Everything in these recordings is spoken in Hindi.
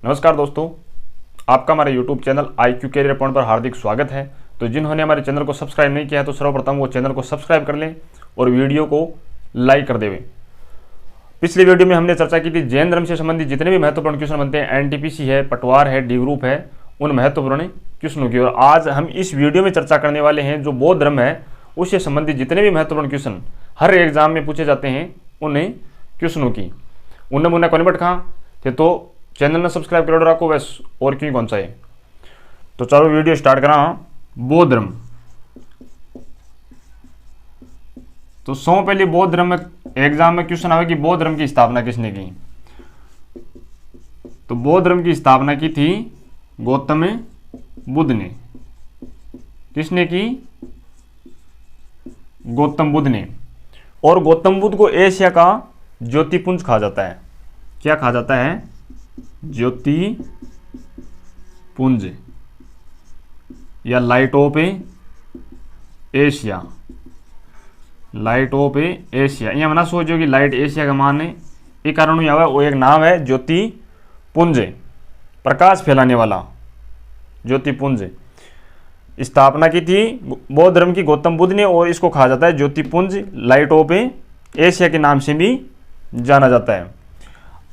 नमस्कार दोस्तों, आपका हमारे YouTube channel IQ career point पर हार्दिक स्वागत है। तो जिन्होंने हमारे चैनल को सब्सक्राइब नहीं किया है तो सर्वप्रथम वो चैनल को सब्सक्राइब कर लें और वीडियो को लाइक कर देवें। पिछली वीडियो में हमने चर्चा की थी जैन धर्म से संबंधित जितने भी महत्वपूर्ण क्वेश्चन बनते हैं, NTPC है, पटवार है, डी ग्रुप है, उन महत्वपूर्ण क्वेश्चनों की। और आज हम इस वीडियो में चर्चा करने वाले हैं जो बौद्ध धर्म है उससे संबंधित जितने भी महत्वपूर्ण क्वेश्चन हर एग्जाम में पूछे जाते हैं उन्हें क्वेश्चनों की। उन्हें मुन्ना कॉन्वर्ट कहाँ थे तो चैनल ने सब्सक्राइब कर रखो बस, और क्यों कौन सा है। तो चलो वीडियो स्टार्ट करा। बौद्ध धर्म, तो सौ पहले बौद्ध धर्म में एग्जाम में क्वेश्चन आवे कि बौद्ध धर्म की स्थापना किसने की। तो बौद्ध धर्म की स्थापना की थी गौतम बुद्ध ने। किसने की? गौतम बुद्ध ने। और गौतम बुद्ध को एशिया का ज्योतिपुंज कहा जाता है। क्या कहा जाता है? ज्योति पुंज या light of Asia. Light of Asia यहाँ मना सोचो कि लाइट एशिया का मान है, ये कारण हुआ वो एक नाम है ज्योति पुंज, प्रकाश फैलाने वाला ज्योति पुंज। स्थापना की थी बौद्ध धर्म की गौतम बुद्ध ने और इसको कहा जाता है ज्योति पुंज, लाइट ऑफ एशिया के नाम से भी जाना जाता है।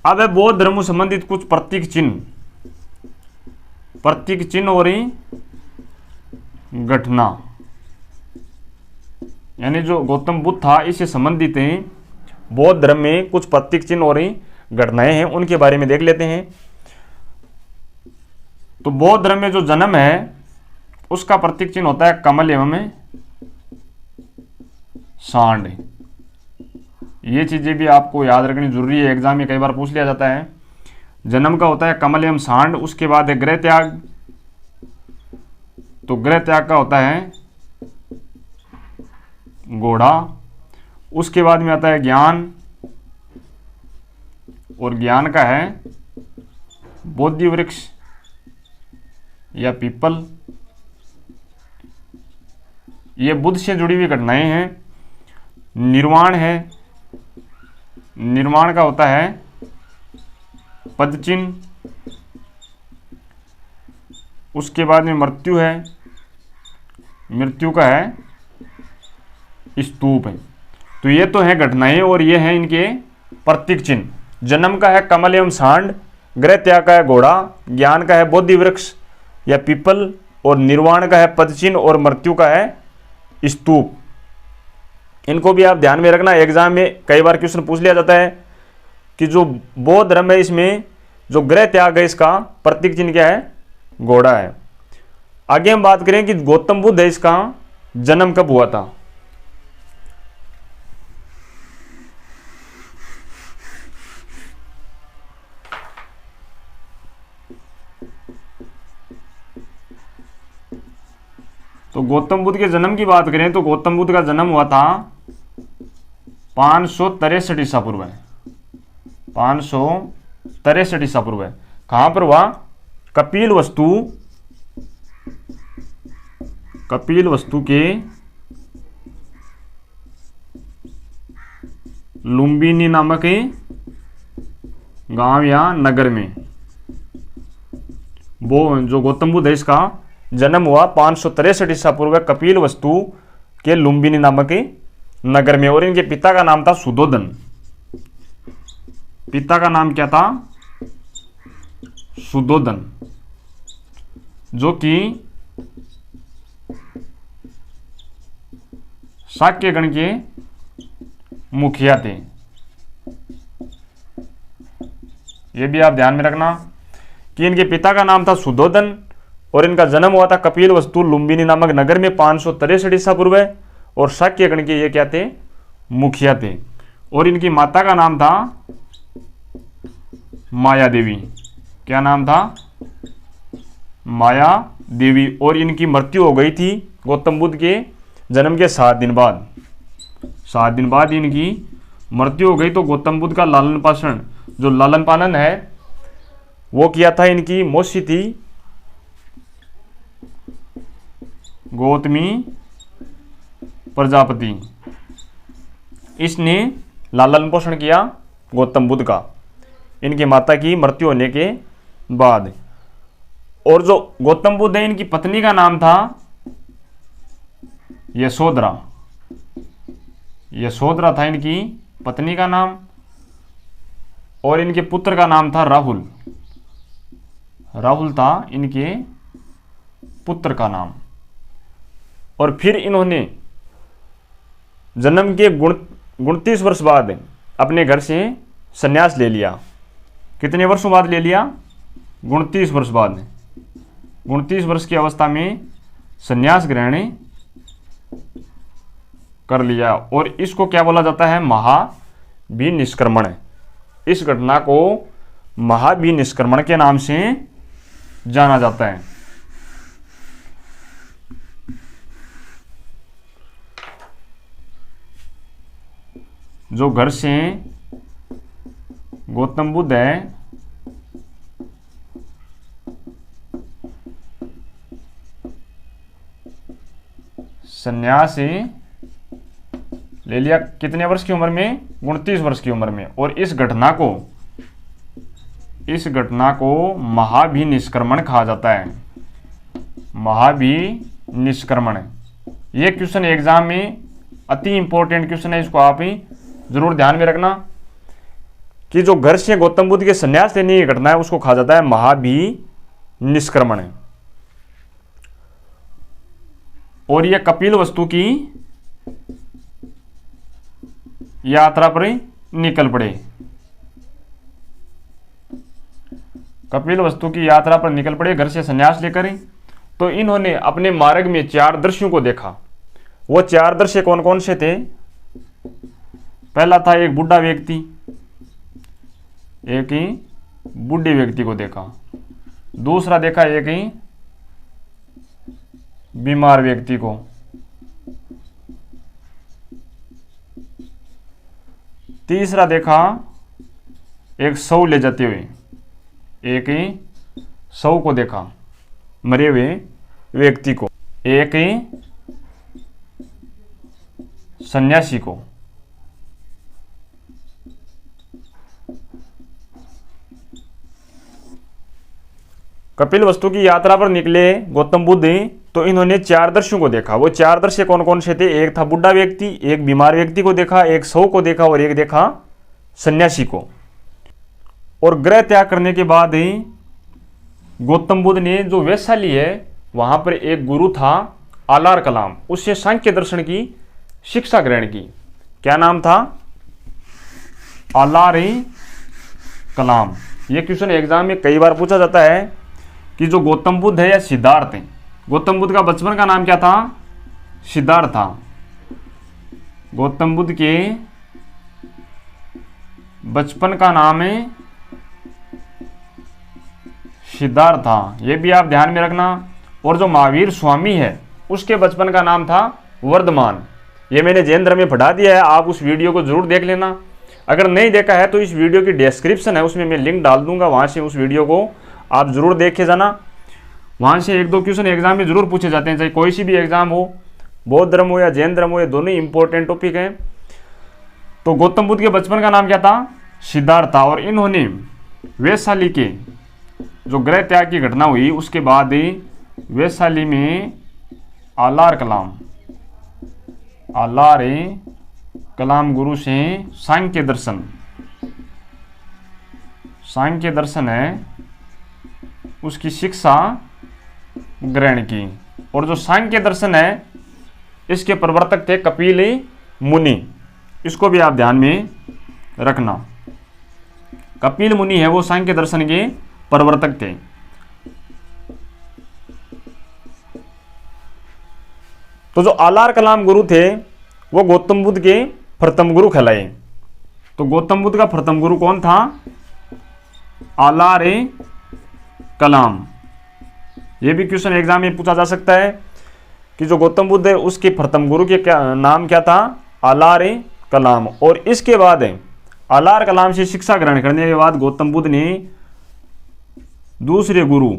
अब है बौद्ध धर्म से संबंधित कुछ प्रतीक चिन्ह और घटना, यानी जो गौतम बुद्ध था इससे संबंधित हैं बौद्ध धर्म में कुछ प्रतीक चिन्ह और घटनाएं हैं, उनके बारे में देख लेते हैं। तो बौद्ध धर्म में जो जन्म है उसका प्रतीक चिन्ह होता है कमल एवं सांड। ये चीजें भी आपको याद रखनी जरूरी है, एग्जाम में कई बार पूछ लिया जाता है। जन्म का होता है कमल एवं सांड, उसके बाद है गृह त्याग। तो गृह त्याग का होता है घोड़ा। उसके बाद में आता है ज्ञान, और ज्ञान का है बोधि वृक्ष या पीपल। ये बुद्ध से जुड़ी हुई घटनाएं हैं। निर्वाण है, निर्माण का होता है पदचिन्ह। उसके बाद में मृत्यु है, मृत्यु का है स्तूप है। तो ये तो है घटनाएं और ये हैं इनके प्रतीक चिन्ह। जन्म का है कमल एवं सांड, गृह त्याग का है घोड़ा, ज्ञान का है बोधि वृक्ष या पीपल, और निर्वाण का है पदचिन्ह, और मृत्यु का है स्तूप। इनको भी आप ध्यान में रखना, एग्जाम में कई बार क्वेश्चन पूछ लिया जाता है कि जो बौद्ध धर्म है इसमें जो गृह त्याग है इसका प्रतीक चिन्ह क्या है? घोड़ा है। आगे हम बात करें कि गौतम बुद्ध है इसका जन्म कब हुआ था। तो गौतम बुद्ध के जन्म की बात करें तो गौतम बुद्ध का जन्म हुआ था 563 ईसा पूर्व है। 563 ईसा पूर्व है। कहां पर हुआ? कपिल वस्तु के लुम्बिनी नामक गांव या नगर में। वो जो गौतम बुद्ध है इसका जन्म हुआ 563 ईसा पूर्व कपिल वस्तु के लुम्बिनी नामक नगर में। और इनके पिता का नाम था सुधोधन। पिता का नाम क्या था? सुधोधन, जो कि शाक्य गण के मुखिया थे। यह भी आप ध्यान में रखना कि इनके पिता का नाम था सुधोधन और इनका जन्म हुआ था कपिल वस्तु लुम्बिनी नामक नगर में 563 ईसा पूर्व, और शाक्य गण के ये क्या थे? मुखिया थे। और इनकी माता का नाम था माया देवी। क्या नाम था? माया देवी। और इनकी मृत्यु हो गई थी गौतम बुद्ध के जन्म के 7 दिन बाद। 7 दिन बाद इनकी मृत्यु हो गई। तो गौतम बुद्ध का लालन पालन, जो लालन पालन है वो किया था इनकी मौसी थी गौतमी प्रजापति। इसने लालन पोषण किया गौतम बुद्ध का। इनकी माता की मृत्यु होने के बाद। और जो गौतम बुद्ध है इनकी पत्नी का नाम था यशोधरा। यशोधरा था इनकी पत्नी का नाम, और इनके पुत्र का नाम था राहुल। राहुल था इनके पुत्र का नाम। और फिर इन्होंने जन्म के 29 वर्ष बाद अपने घर से संन्यास ले लिया। कितने वर्षों बाद ले लिया? 29 वर्ष बाद। 29 वर्ष की अवस्था में संन्यास ग्रहण कर लिया। और इसको क्या बोला जाता है? महाभिनिष्क्रमण। इस घटना को महाभिनिष्क्रमण के नाम से जाना जाता है। जो घर से गौतम बुद्ध है संन्यास ले लिया कितने वर्ष की उम्र में? 29 वर्ष की उम्र में। और इस घटना को महाभिनिष्क्रमण कहा जाता है। महाभिनिष्क्रमण। ये क्वेश्चन एग्जाम में अति इंपॉर्टेंट क्वेश्चन है, इसको आप ही जरूर ध्यान में रखना कि जो घर से गौतम बुद्ध के संन्यास लेने की घटना है उसको कहा जाता है महाभिनिष्क्रमण। और यह कपिलवस्तु की यात्रा पर निकल पड़े। कपिलवस्तु की यात्रा पर निकल पड़े घर से संन्यास लेकर। तो इन्होंने अपने मार्ग में 4 दृश्यों को देखा। वो 4 दृश्य कौन कौन से थे? पहला था एक बूढ़ा व्यक्ति, एक ही बूढ़े व्यक्ति को देखा। दूसरा देखा एक ही बीमार व्यक्ति को। तीसरा देखा एक शव ले जाते हुए, एक ही शव को देखा, मरे हुए व्यक्ति को, एक ही सन्यासी को। कपिलवस्तु की यात्रा पर निकले गौतम बुद्ध तो इन्होंने 4 दृश्यों को देखा। वो 4 दृश्य कौन कौन से थे? एक था बूढ़ा व्यक्ति, एक बीमार व्यक्ति को देखा, एक शव को देखा और एक देखा सन्यासी को। और ग्रह त्याग करने के बाद ही गौतम बुद्ध ने जो वैशाली है वहां पर एक गुरु था आलार कलाम, उससे सांख्य दर्शन की शिक्षा ग्रहण की। क्या नाम था? आलार कलाम। ये क्वेश्चन एग्जाम में कई बार पूछा जाता है कि जो गौतम बुद्ध है या सिद्धार्थ है। गौतम बुद्ध का बचपन का नाम क्या था? सिद्धार्थ था। गौतम बुद्ध के बचपन का नाम है सिद्धार्थ था, ये भी आप ध्यान में रखना। और जो महावीर स्वामी है उसके बचपन का नाम था वर्धमान। ये मैंने जैन धर्म में पढ़ा दिया है, आप उस वीडियो को जरूर देख लेना। अगर नहीं देखा है तो इस वीडियो की डिस्क्रिप्शन है उसमें मैं लिंक डाल दूंगा, वहां से उस वीडियो को आप जरूर देख के जाना। वहां से 1-2 क्वेश्चन एग्जाम में जरूर पूछे जाते हैं, चाहे कोई सी भी एग्जाम हो, बौद्ध धर्म हो या जैन धर्म हो, ये दोनों ही इंपॉर्टेंट टॉपिक हैं। तो गौतम बुद्ध के बचपन का नाम क्या था? सिद्धार्थ था। और इन्होंने वैशाली के जो ग्रह त्याग की घटना हुई उसके बाद वैशाली में आलार कलाम गुरु से सांख्य दर्शन है उसकी शिक्षा ग्रहण की। और जो सांख्य दर्शन है इसके प्रवर्तक थे कपिल मुनि, इसको भी आप ध्यान में रखना। कपिल मुनि है वो सांख्य दर्शन के प्रवर्तक थे। तो जो आलार कलाम गुरु थे वो गौतम बुद्ध के प्रथम गुरु कहलाए। तो गौतम बुद्ध का प्रथम गुरु कौन था? आलार कलाम। ये भी क्वेश्चन एग्जाम में पूछा जा सकता है कि जो गौतम बुद्ध है उसके प्रथम गुरु के नाम क्या था? आलार कलाम। और इसके बाद आलार कलाम से शिक्षा ग्रहण करने के बाद गौतम बुद्ध ने दूसरे गुरु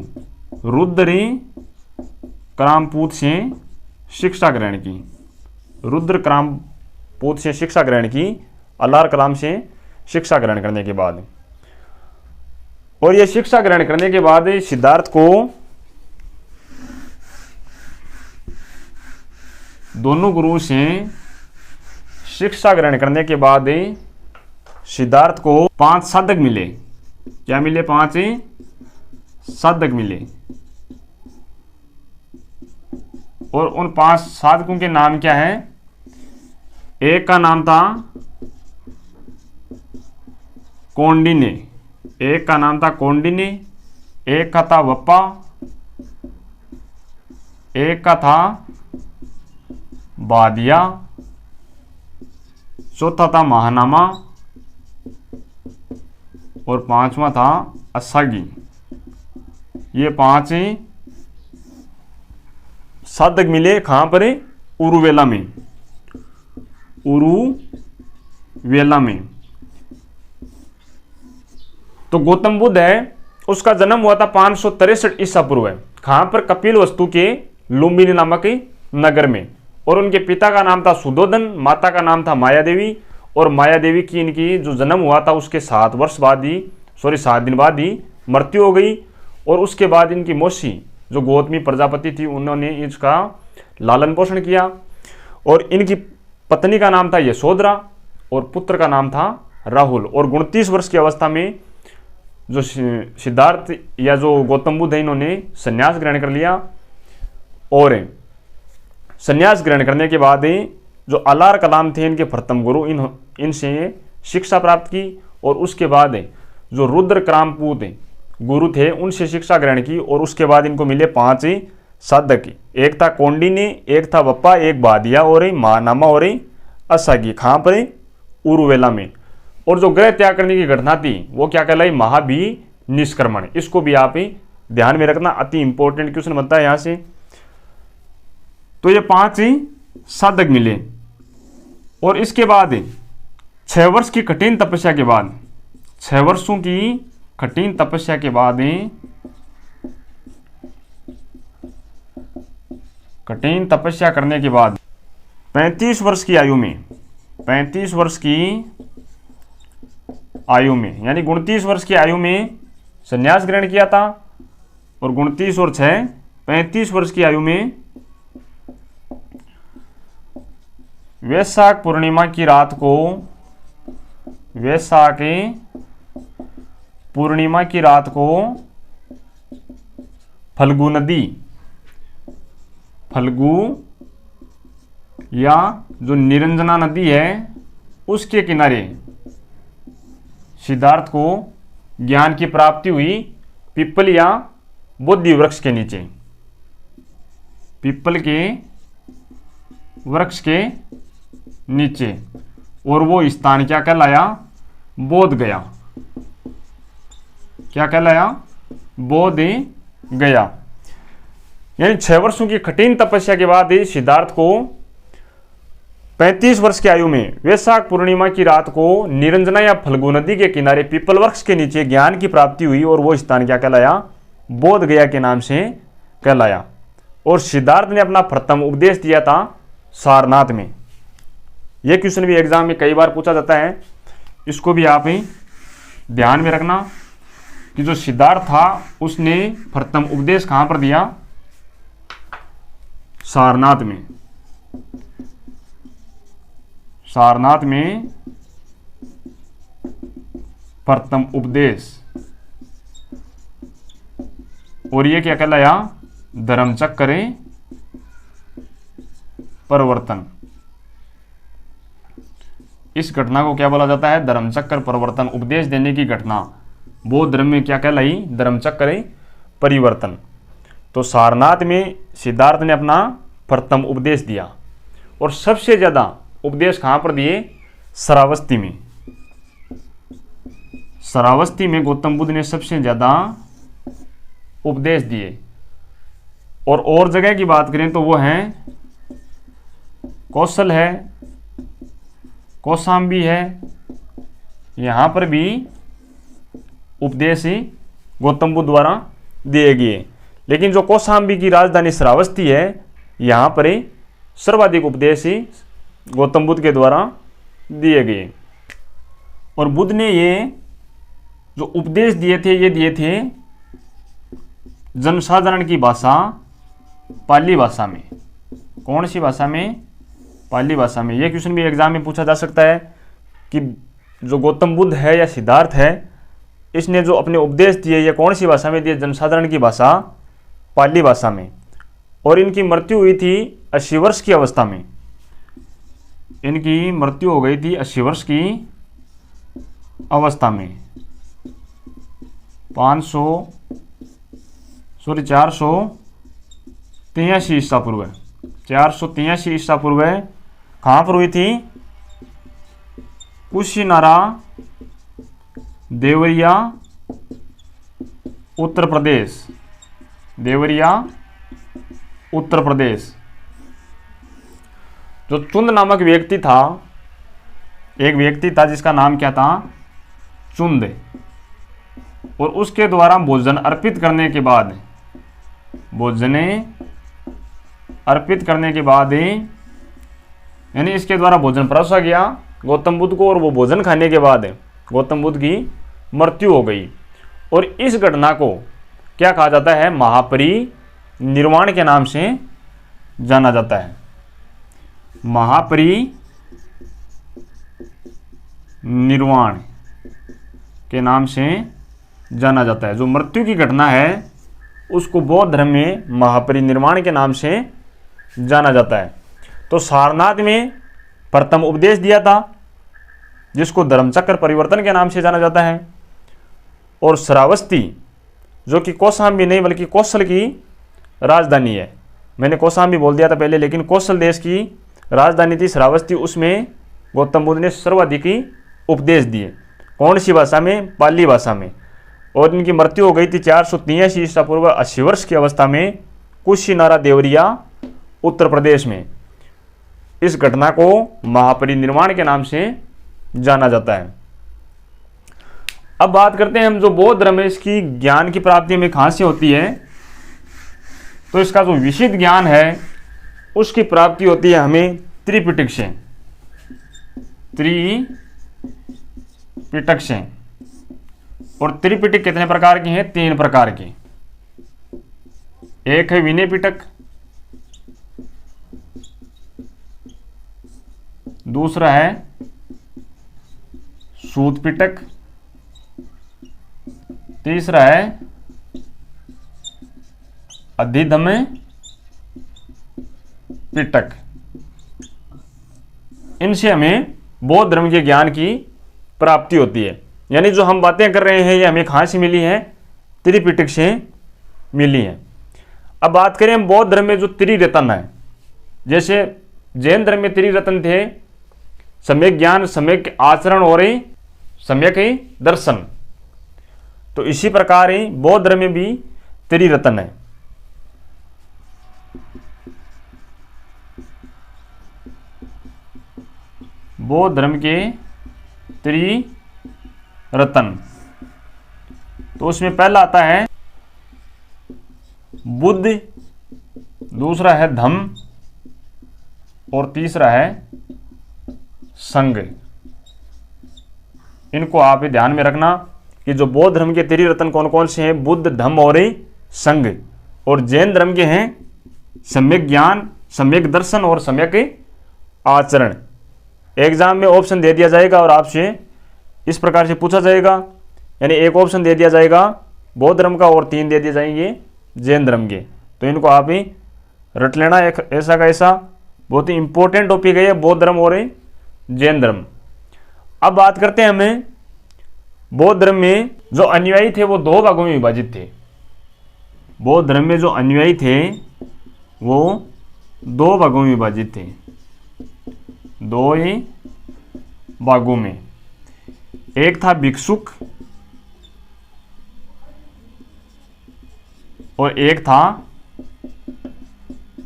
रुद्र क्रामपूत से शिक्षा ग्रहण की। रुद्र क्रामपूत से शिक्षा ग्रहण की आलार कलाम से शिक्षा ग्रहण करने के बाद। और ये शिक्षा ग्रहण करने के बाद सिद्धार्थ को दोनों गुरुओं से शिक्षा ग्रहण करने के बाद सिद्धार्थ को 5 साधक मिले। क्या मिले? 5 साधक मिले। और उन 5 साधकों के नाम क्या है? एक का नाम था कौंडिन्य, एक का नाम था कौंडिन्य, एक का था वप्पा, एक का था बादिया, चौथा था महानामा और 5वां था असागी। ये 5 साधक मिले। कहां पर? उरुवेला में। उरुवेला में। तो गौतम बुद्ध है, उसका जन्म हुआ था 563 ईसा पूर्व। कहां पर? कपिल वस्तु के लुम्बिनी नामक नगर में। और उनके पिता का नाम था सुदोधन, माता का नाम था माया देवी। और माया देवी की इनकी जो जन्म हुआ था उसके 7 दिन बाद ही मृत्यु हो गई। और उसके बाद इनकी मौसी जो गौतमी प्रजापति थी, उन्होंने इसका लालन पोषण किया। और इनकी पत्नी का नाम था यशोधरा और पुत्र का नाम था राहुल। और 29 वर्ष की अवस्था में जो सिद्धार्थ या जो गौतम बुद्ध है, इन्होंने संन्यास ग्रहण कर लिया। और संन्यास ग्रहण करने के बाद जो अलार कलाम थे इनके प्रथम गुरु, इनसे शिक्षा प्राप्त की। और उसके बाद जो रुद्र क्रामपूत गुरु थे उनसे शिक्षा ग्रहण की। और उसके बाद इनको मिले 5 साधक। एक था कौंडिन्य, एक था वप्पा, एक बादिया और महानामा और असागी। कहां पर? उरुवेला में। और जो ग्रह त्याग करने की घटना थी वो क्या कहलाई? महाभिनिष्क्रमण। इसको भी आप ध्यान में रखना, अति इंपॉर्टेंट क्वेश्चन बनता है यहां से। तो ये 5 साधक मिले। और इसके बाद 6 वर्ष की कठिन तपस्या के बाद, 6 वर्षों की कठिन तपस्या के बाद, कठिन तपस्या करने के बाद 35 वर्ष की आयु में, 35 वर्ष की आयु में यानी 29 वर्ष की आयु में संन्यास ग्रहण किया था। और 29 और 6 35 वर्ष की आयु में वैशाख पूर्णिमा की रात को, वैशाख पूर्णिमा की रात को फल्गु नदी, फल्गु या जो निरंजना नदी है उसके किनारे सिद्धार्थ को ज्ञान की प्राप्ति हुई। पीपल या बोधि वृक्ष के नीचे, पीपल के वृक्ष के नीचे। और वो स्थान क्या कहलाया? बोध गया। क्या कहलाया? बोध गया। यानी 6 वर्षों की कठिन तपस्या के बाद सिद्धार्थ को 35 वर्ष की आयु में वैशाख पूर्णिमा की रात को निरंजना या फल्गु नदी के किनारे पीपल वृक्ष के नीचे ज्ञान की प्राप्ति हुई। और वो स्थान क्या कहलाया? बोध गया के नाम से कहलाया। और सिद्धार्थ ने अपना प्रथम उपदेश दिया था सारनाथ में। यह क्वेश्चन भी एग्जाम में कई बार पूछा जाता है, इसको भी आप ध्यान में रखना कि जो सिद्धार्थ था उसने प्रथम उपदेश कहां पर दिया? सारनाथ में। सारनाथ में प्रथम उपदेश। और ये क्या कहलाया? धर्मचक्र परिवर्तन। इस घटना को क्या बोला जाता है? धर्मचक्र परिवर्तन। उपदेश देने की घटना बौद्ध धर्म में क्या कहलाई? धर्मचक्र परिवर्तन। तो सारनाथ में सिद्धार्थ ने अपना प्रथम उपदेश दिया। और सबसे ज्यादा उपदेश कहां पर दिए? श्रावस्ती में। श्रावस्ती में गौतम बुद्ध ने सबसे ज्यादा उपदेश दिए। और जगह की बात करें तो वो है कौशल है, कौशाम्बी है, यहां पर भी उपदेश गौतम बुद्ध द्वारा दिए गए। लेकिन जो कौशाम्बी की राजधानी श्रावस्ती है, यहां पर सर्वाधिक उपदेश गौतम बुद्ध के द्वारा दिए गए। और बुद्ध ने ये जो उपदेश दिए थे ये दिए थे जनसाधारण की भाषा पाली भाषा में। कौन सी भाषा में? पाली भाषा में। ये क्वेश्चन भी एग्जाम में पूछा जा सकता है कि जो गौतम बुद्ध है या सिद्धार्थ है, इसने जो अपने उपदेश दिए ये कौन सी भाषा में दिए? जनसाधारण की भाषा पाली भाषा में। और इनकी मृत्यु हुई थी 80 वर्ष की अवस्था में। इनकी मृत्यु हो गई थी 80 वर्ष की अवस्था में। 483 ईसा पूर्व, 483 ईसा पूर्व कहाँ पर हुई थी? कुशीनारा, देवरिया, उत्तर प्रदेश। देवरिया, उत्तर प्रदेश। जो चुंद नामक व्यक्ति था, एक व्यक्ति था जिसका नाम क्या था? चुंद। और उसके द्वारा भोजन अर्पित करने के बाद, भोजन अर्पित करने के बाद यानी इसके द्वारा भोजन परोसा गया गौतम बुद्ध को, और वो भोजन खाने के बाद गौतम बुद्ध की मृत्यु हो गई। और इस घटना को क्या कहा जाता है? महापरिनिर्वाण के नाम से जाना जाता है। महापरिनिर्वाण के नाम से जाना जाता है। जो मृत्यु की घटना है उसको बौद्ध धर्म में महापरिनिर्वाण के नाम से जाना जाता है। तो सारनाथ में प्रथम उपदेश दिया था जिसको धर्मचक्र परिवर्तन के नाम से जाना जाता है। और श्रावस्ती जो कि कौशाम्बी नहीं बल्कि कौशल की राजधानी है, मैंने कौशाम्बी बोल दिया था पहले, लेकिन कौशल देश की राजधानी थी श्रावस्ती, उसमें गौतम बुद्ध ने सर्वाधिक उपदेश दिए। कौन सी भाषा में? पाली भाषा में। और इनकी मृत्यु हो गई थी 483 ईसा पूर्व 80 वर्ष की अवस्था में, कुशीनारा, देवरिया, उत्तर प्रदेश में। इस घटना को महापरिनिर्वाण के नाम से जाना जाता है। अब बात करते हैं हम जो बौद्ध धर्म है इसकी ज्ञान की प्राप्ति में कहां से होती है। तो इसका जो विशुद्ध ज्ञान है उसकी प्राप्ति होती है हमें त्रिपिटक से। त्रिपिटक से। और त्रिपिटक कितने प्रकार की हैं? 3 प्रकार की। एक है विनय पिटक, दूसरा है सूत पिटक, तीसरा है अधिधम्म पिटक। इनसे हमें बौद्ध धर्म के ज्ञान की प्राप्ति होती है। यानी जो हम बातें कर रहे हैं ये हमें कहां से मिली है? त्रिपिटक से मिली है। अब बात करें हम बौद्ध धर्म में जो त्रिरत्न है, जैसे जैन धर्म में त्रिरत्न थे सम्यक ज्ञान, सम्यक आचरण और सम्यक दर्शन। तो इसी प्रकार ही बौद्ध धर्म में भी त्रिरत्न है। बौद्ध धर्म के त्रिरत्न, तो उसमें पहला आता है बुद्ध, दूसरा है धम्म और तीसरा है संघ। इनको आप ध्यान में रखना कि जो बौद्ध धर्म के त्रिरत्न कौन कौन से हैं? बुद्ध, धम्म और संघ। और जैन धर्म के हैं सम्यक ज्ञान, सम्यक दर्शन और सम्यक आचरण। एग्जाम में ऑप्शन दे दिया जाएगा और आपसे इस प्रकार से पूछा जाएगा, यानी एक ऑप्शन दे दिया जाएगा बौद्ध धर्म का और 3 दे दिए जाएंगे जैन धर्म के। तो इनको आप ही रट लेना, एक ऐसा का ऐसा बहुत ही इंपॉर्टेंट टॉपिक है बौद्ध धर्म और जैन धर्म। अब बात करते हैं हमें बौद्ध धर्म में जो अनुयायी थे वो 2 भागों में विभाजित थे। बौद्ध धर्म में जो अनुयायी थे वो 2 भागों में विभाजित थे, 2 ही भागों में। एक था भिक्षुक और एक था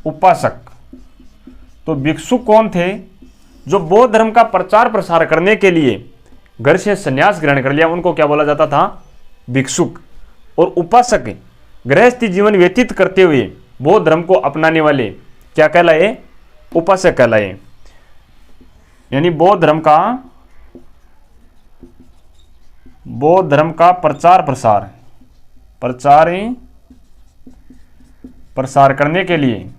उपासक। तो भिक्षुक कौन थे? जो बौद्ध धर्म का प्रचार प्रसार करने के लिए घर से संन्यास ग्रहण कर लिया, उनको क्या बोला जाता था? भिक्षुक। और उपासक गृहस्थी जीवन व्यतीत करते हुए बौद्ध धर्म को अपनाने वाले क्या कहलाए? उपासक कहलाए। यानी बौद्ध धर्म का बौद्ध धर्म का प्रचार प्रसार करने के लिए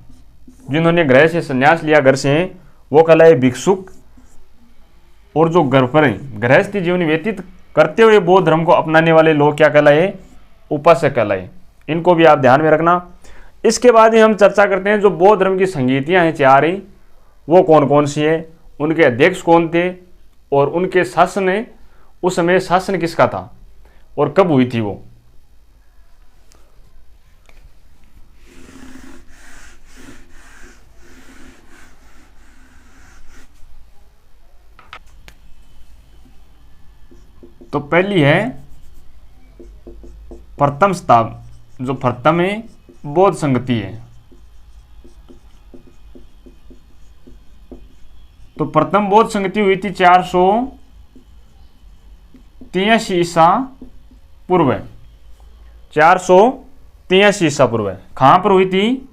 जिन्होंने गृह से संन्यास लिया, घर से, वो कहलाए भिक्षुक। और जो घर पर गृहस्थी जीवन व्यतीत करते हुए बौद्ध धर्म को अपनाने वाले लोग क्या कहलाए? उपासक कहलाए। इनको भी आप ध्यान में रखना। इसके बाद ही हम चर्चा करते हैं जो बौद्ध धर्म की संगीतियाँ हैं 4 ही, वो कौन कौन सी है, उनके अध्यक्ष कौन थे और उनके शासन, उस समय शासन किसका था और कब हुई थी वो। तो पहली है प्रथम शताब्दी, जो प्रथम है बौद्ध संगति है। तो प्रथम बौद्ध संगति हुई थी 483 ईसा पूर्व, 483 ईसा पूर्व। कहां पर हुई थी?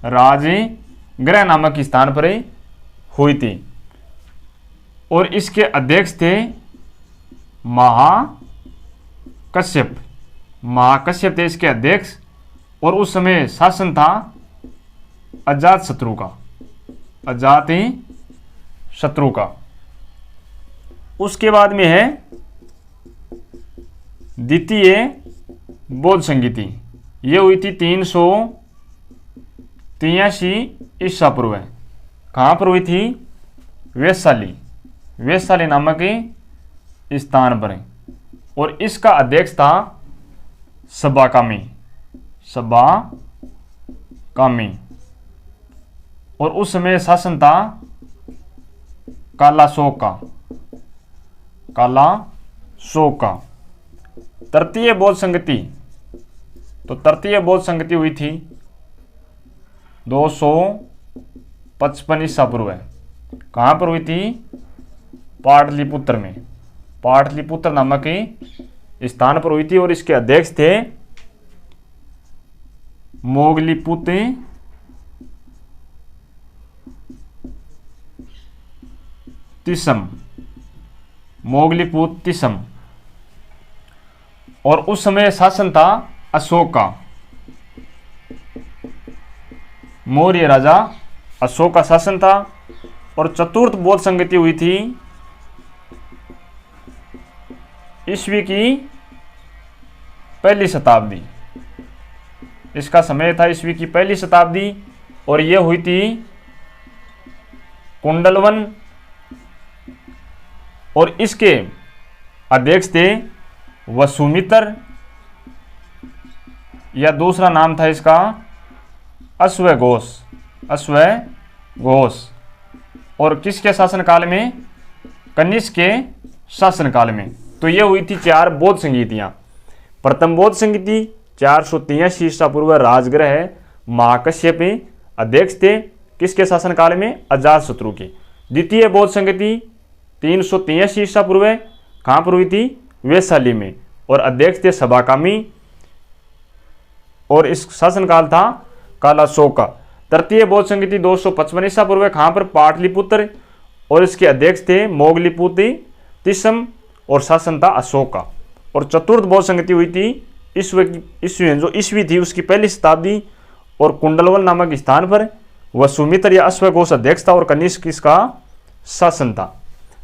राजगृह नामक स्थान पर हुई थी। और इसके अध्यक्ष थे महाकश्यप थे इसके अध्यक्ष। और उस समय शासन था अजातशत्रु का। उसके बाद में है द्वितीय बौद्ध संगीति, ये हुई थी 383 ईसा पूर्व। कहाँ पर हुई थी? वैशाली नामक स्थान पर। और इसका अध्यक्ष था सबाकामी। और उस समय शासन था कालाशोक का। तृतीय बौद्ध संगति, तो तृतीय बौद्ध संगति हुई थी 255 ईसा पूर्व। कहाँ पर हुई थी? पाटलिपुत्र नामक स्थान पर हुई थी। और इसके अध्यक्ष थे मोगलीपुत तिसम। और उस समय शासन था अशोक का, मौर्य राजा अशोक का शासन था। और चतुर्थ बौद्ध संगति हुई थी ईस्वी की पहली शताब्दी। इसका समय था ईस्वी की पहली शताब्दी। और यह हुई थी कुंडलवन। और इसके अध्यक्ष थे वसुमित्र, या दूसरा नाम था इसका अश्वघोष। और किसके शासनकाल में? कनिष्क के शासनकाल में। तो ये हुई थी 4 बौद्ध संगीतियां। प्रथम बौद्ध संगीति 483 ईसा पूर्व, राजगृह महाकश्यप अध्यक्ष थे, किसके शासनकाल में? अजातशत्रु के। द्वितीय बौद्ध संगति 383 ईसा पूर्व, कहाँ पर हुई थी? वैशाली में। और अध्यक्ष थे सबाकामी। और इस शासनकाल था कालाशोक का। तृतीय बौद्ध संगति 255 ईसा पूर्व, कहाँ पर? पाटलिपुत्र। और इसके अध्यक्ष थे मोगलीपुत तिसम। और शासन था अशोक का। और चतुर्थ बौद्ध संगति हुई थी ईस्वी थी उसकी पहली शताब्दी। और कुंडलवन नामक स्थान पर वसुमित्र या अश्वघोष अध्यक्ष था और कनिष्क इसका शासन था।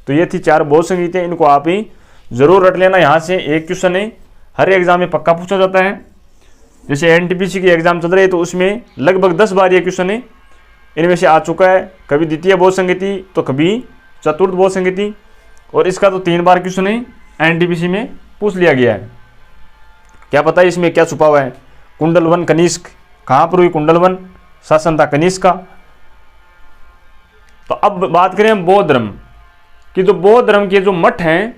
तो ये थी 4 बौद्ध संगीतें। इनको आप ही जरूर रट लेना। यहाँ से एक क्वेश्चन है हर एग्जाम में पक्का पूछा जाता है। जैसे एनटीपीसी की एग्जाम चल रही है तो उसमें लगभग 10 बार ये क्वेश्चन है इनमें से आ चुका है। कभी द्वितीय बौद्ध संगीति तो कभी चतुर्थ बौद्ध संगीति। और इसका तो 3 बार क्वेश्चन है एनटीपीसी में पूछ लिया गया है। क्या पता है इसमें क्या छुपा हुआ है? कुंडलवन कनिष्क, कहाँ पर हुई कुंडलवन? शासन था कनिष्क का। तो अब बात करें हम बौद्ध धर्म कि जो बौद्ध धर्म के जो मठ हैं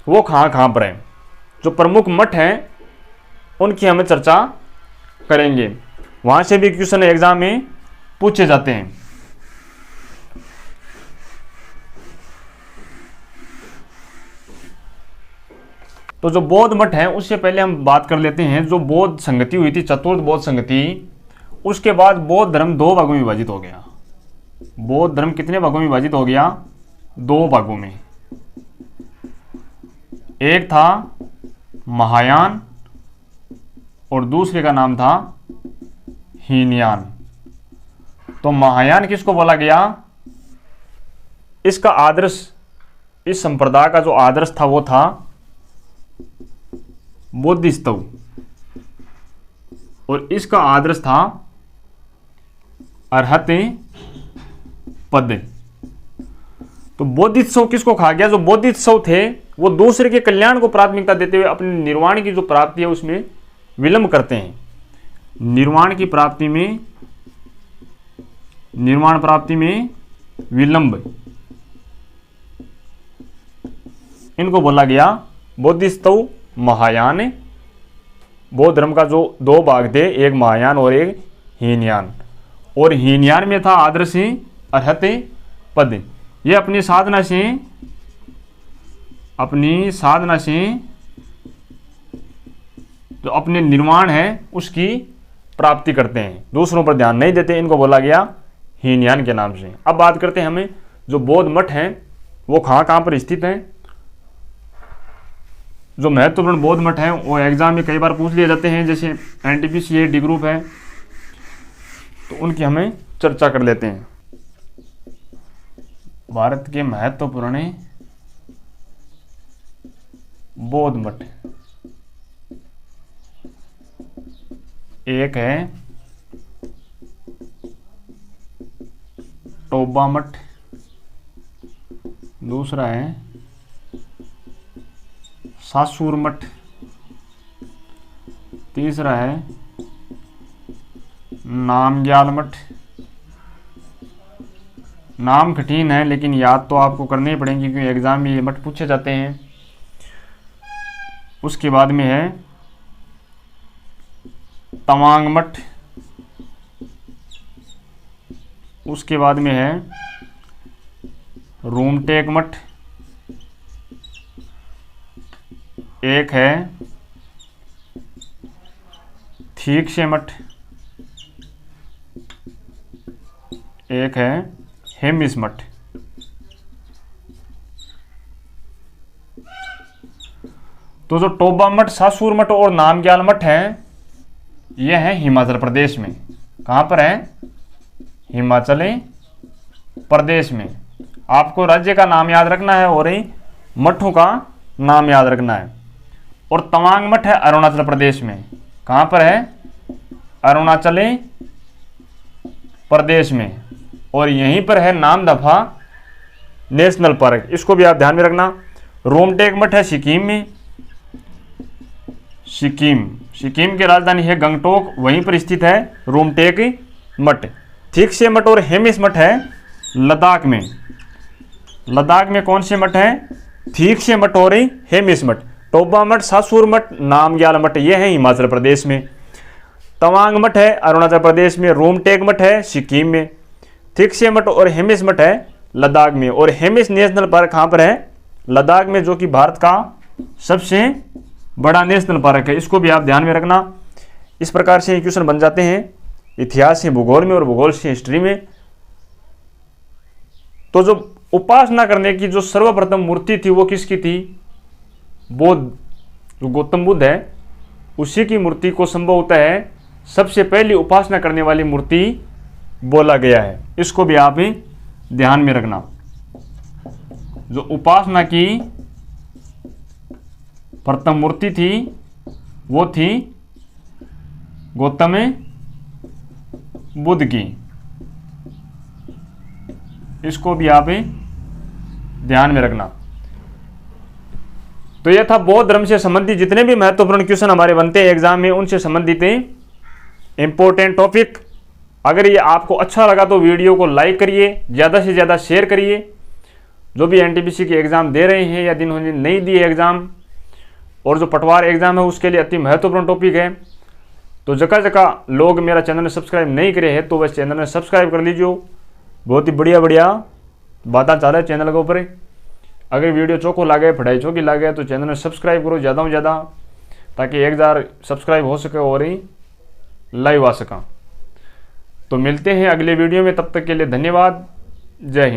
वो कहाँ पर हैं। जो प्रमुख मठ हैं उनकी हमें चर्चा करेंगे। वहाँ से भी क्वेश्चन एग्जाम में पूछे जाते हैं। तो जो बौद्ध मठ है उससे पहले हम बात कर लेते हैं जो बौद्ध संगति हुई थी, चतुर्थ बौद्ध संगति। उसके बाद बौद्ध धर्म 2 भागों में विभाजित हो गया। बौद्ध धर्म कितने भागों में विभाजित हो गया? 2 भागों में। एक था महायान और दूसरे का नाम था हीनयान। तो महायान किसको बोला गया? इसका आदर्श, इस संप्रदाय का जो आदर्श था वो था बोधिसत्व, और इसका आदर्श था अर्हत पद। तो बोधिसत्व किसको कहा गया? जो बोधिसत्व थे वो दूसरे के कल्याण को प्राथमिकता देते हुए अपने निर्वाण की जो प्राप्ति है उसमें विलंब करते हैं। निर्वाण की प्राप्ति में, निर्वाण प्राप्ति में विलंब, इनको बोला गया बोधिसत्व महायान। बौद्ध धर्म का जो दो भाग थे, एक महायान और एक हीनयान। और हीनयान में था आदर्श अर्हत पद। ये अपनी साधना से जो अपने निर्माण है उसकी प्राप्ति करते हैं, दूसरों पर ध्यान नहीं देते। इनको बोला गया हीनयान के नाम से। अब बात करते हैं हमें जो बौद्ध मठ हैं वो कहाँ पर स्थित हैं। जो महत्वपूर्ण बौद्ध मठ हैं वो एग्जाम में कई बार पूछ लिए जाते हैं, जैसे एनटीपीसी है, डी ग्रुप है, तो उनकी हमें चर्चा कर लेते हैं। भारत के महत्वपूर्ण बौद्ध मठ, एक है टोबा मठ, दूसरा है सासूर मठ, तीसरा है नामग्याल मठ। नाम कठिन है लेकिन याद तो आपको करने ही पड़ेंगे क्योंकि एग्जाम में ये मठ पूछे जाते हैं। उसके बाद में है तवांग मठ, उसके बाद में है रूमटेक मठ, एक है थीक्से मठ, एक है हेमिस मठ। तो जो टोबा मठ, सासूर मठ और नामग्याल मठ है ये है हिमाचल प्रदेश में। कहाँ पर है? हिमाचल प्रदेश में। आपको राज्य का नाम याद रखना है और मठों का नाम याद रखना है। और तवांग मठ है अरुणाचल प्रदेश में। कहाँ पर है? अरुणाचल प्रदेश में। और यहीं पर है नामदफा नेशनल पार्क, इसको भी आप ध्यान में रखना। रोमटेक मठ है सिक्किम में, सिक्किम की राजधानी है गंगटोक, वहीं पर स्थित है रोमटेक मठ। थीक्से मठ और हेमिस मठ है लद्दाख में। लद्दाख में कौन से मठ है? थीक्से मठ और हेमिस मठ। टोबा मठ, सासूर मठ, नामग्याल मठ ये है हिमाचल प्रदेश में। तवांग मठ है अरुणाचल प्रदेश में। रोमटेक मठ है सिक्किम में। थीक्से मठ और हेमिस मठ है लद्दाख में। और हेमिस नेशनल पार्क कहाँ पर है? लद्दाख में, जो कि भारत का सबसे बड़ा नेशनल पार्क है। इसको भी आप ध्यान में रखना। इस प्रकार से क्वेश्चन बन जाते हैं इतिहास से भूगोल में और भूगोल से हिस्ट्री में। तो जो उपासना करने की जो सर्वप्रथम मूर्ति थी वो किसकी थी? बौद्ध, जो गौतम बुद्ध है उसी की मूर्ति को संभवतः है सबसे पहली उपासना करने वाली मूर्ति बोला गया है। इसको भी आप ध्यान में रखना। जो उपासना की प्रथम मूर्ति थी वो थी गौतम बुद्ध की। इसको भी आप ध्यान में रखना। तो यह था बौद्ध धर्म से संबंधित जितने भी महत्वपूर्ण क्वेश्चन हमारे बनते हैं एग्जाम में, उनसे संबंधित इंपॉर्टेंट टॉपिक। अगर ये आपको अच्छा लगा तो वीडियो को लाइक करिए, ज़्यादा से ज़्यादा शेयर करिए। जो भी एनटीपीसी के एग्ज़ाम दे रहे हैं या जिन्होंने नहीं दिए एग्ज़ाम, और जो पटवार एग्ज़ाम है उसके लिए अति महत्वपूर्ण टॉपिक है। तो जगह जगह लोग मेरा चैनल सब्सक्राइब नहीं करे हैं तो वह चैनल में सब्सक्राइब कर लीजिए। बहुत ही बढ़िया बढ़िया बातें चाह रहे हैं चैनल के ऊपर। अगर वीडियो चौको लागे, पढ़ाई चौकी लागे तो चैनल में सब्सक्राइब करो ज़्यादा से ज़्यादा, ताकि 1000 सब्सक्राइब हो सके और ही लाइव आ सका। तो मिलते हैं अगले वीडियो में, तब तक के लिए धन्यवाद। जय हिंद।